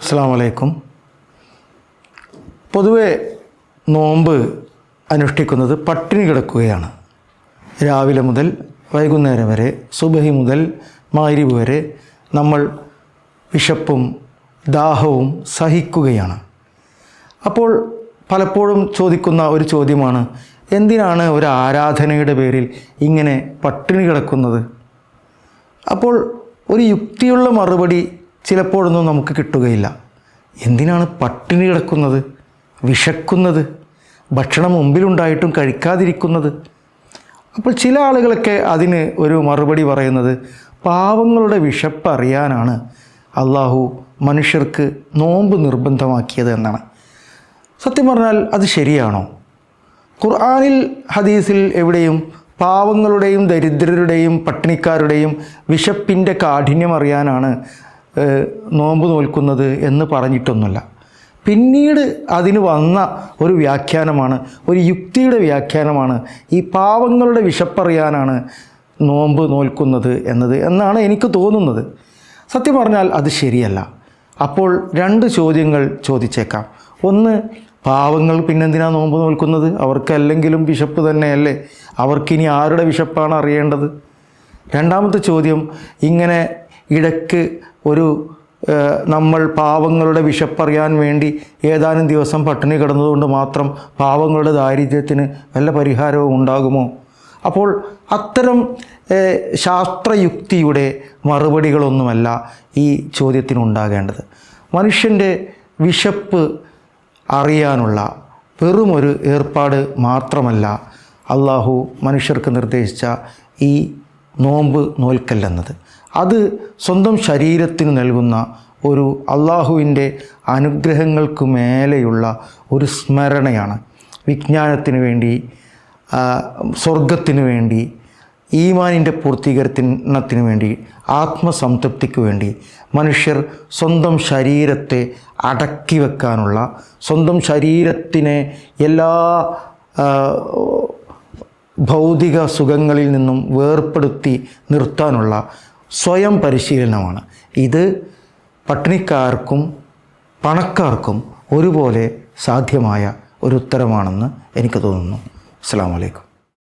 അസ്സലാമു അലൈക്കും. പൊതുവെ നോമ്പ് അനുഷ്ഠിക്കുന്നത് പട്ടിണി കിടക്കുകയാണ്. രാവിലെ മുതൽ വൈകുന്നേരം വരെ, സുബഹി മുതൽ മഗ്‌രിബ് വരെ നമ്മൾ വിശപ്പും ദാഹവും സഹിക്കുകയാണ്. അപ്പോൾ പലപ്പോഴും ചോദിക്കുന്ന ഒരു ചോദ്യമാണ്, എന്തിനാണ് ഒരു ആരാധനയുടെ പേരിൽ ഇങ്ങനെ പട്ടിണി കിടക്കുന്നത്? അപ്പോൾ ഒരു യുക്തിയുള്ള മറുപടി ചിലപ്പോഴൊന്നും നമുക്ക് കിട്ടുകയില്ല. എന്തിനാണ് പട്ടിണി കിടക്കുന്നത്, വിശക്കുന്നത്, ഭക്ഷണം മുമ്പിലുണ്ടായിട്ടും കഴിക്കാതിരിക്കുന്നത്? അപ്പോൾ ചില ആളുകളൊക്കെ അതിന് ഒരു മറുപടി പറയുന്നത്, പാവങ്ങളുടെ വിശപ്പ് അറിയാനാണ് അള്ളാഹു മനുഷ്യർക്ക് നോമ്പ് നിർബന്ധമാക്കിയത് എന്നാണ്. സത്യം പറഞ്ഞാൽ അത് ശരിയാണോ? ഖുർആനിൽ ഹദീസിൽ എവിടെയും പാവങ്ങളുടെയും ദരിദ്രരുടെയും പട്ടിണിക്കാരുടെയും വിശപ്പിൻ്റെ കാഠിന്യം അറിയാനാണ് നോമ്പ് നോൽക്കുന്നത് എന്ന് പറഞ്ഞിട്ടൊന്നുമില്ല. പിന്നീട് അതിന് വന്ന ഒരു വ്യാഖ്യാനമാണ്, ഒരു യുക്തിയുടെ വ്യാഖ്യാനമാണ് ഈ പാവങ്ങളുടെ വിശപ്പറിയാനാണ് നോമ്പ് നോൽക്കുന്നത് എന്നാണ് എനിക്ക് തോന്നുന്നത്. സത്യം പറഞ്ഞാൽ അത് ശരിയല്ല. അപ്പോൾ രണ്ട് ചോദ്യങ്ങൾ ചോദിച്ചേക്കാം. ഒന്ന്, പാവങ്ങൾ പിന്നെന്തിനാണ് നോമ്പ് നോൽക്കുന്നത്? അവർക്കല്ലെങ്കിലും വിശപ്പ് തന്നെയല്ലേ, അവർക്കിനി ആരുടെ വിശപ്പാണ് അറിയേണ്ടത്? രണ്ടാമത്തെ ചോദ്യം, ഇങ്ങനെ ഇടയ്ക്ക് നമ്മൾ പാവങ്ങളുടെ വിശപ്പറിയാൻ വേണ്ടി ഏതാനും ദിവസം പട്ടിണി കിടന്നതുകൊണ്ട് മാത്രം പാവങ്ങളുടെ ദാരിദ്ര്യത്തിന് വല്ല പരിഹാരവും ഉണ്ടാകുമോ? അപ്പോൾ അത്തരം ശാസ്ത്രയുക്തിയുടെ മറുപടികളൊന്നുമല്ല ഈ ചോദ്യത്തിനുണ്ടാകേണ്ടത്. മനുഷ്യൻ്റെ വിശപ്പ് അറിയാനുള്ള വെറുമൊരു ഏർപ്പാട് മാത്രമല്ല അള്ളാഹു മനുഷ്യർക്ക് നിർദ്ദേശിച്ച ഈ നോമ്പ് നോൽക്കല്ലെന്നത്. അത് സ്വന്തം ശരീരത്തിന് നൽകുന്ന ഒരു അള്ളാഹുവിൻ്റെ അനുഗ്രഹങ്ങൾക്ക് മേലെയുള്ള ഒരു സ്മരണയാണ്. വിജ്ഞാനത്തിന് വേണ്ടി, സ്വർഗത്തിന് വേണ്ടി, ഈമാനിൻ്റെ പൂർത്തീകരണത്തിന് വേണ്ടി, ആത്മസംതൃപ്തിക്ക് വേണ്ടി മനുഷ്യർ സ്വന്തം ശരീരത്തെ അടക്കി വെക്കാനുള്ള, സ്വന്തം ശരീരത്തിനെ എല്ലാ ഭൗതിക സുഖങ്ങളിൽ നിന്നും വേർപ്പെടുത്തി നിർത്താനുള്ള സ്വയം പരിശീലനമാണ്. ഇത് പട്ടിണിക്കാർക്കും പണക്കാർക്കും ഒരുപോലെ സാധ്യമായ ഒരു ഉത്തരമാണെന്ന് എനിക്ക് തോന്നുന്നു. അസ്സലാമു അലൈക്കും.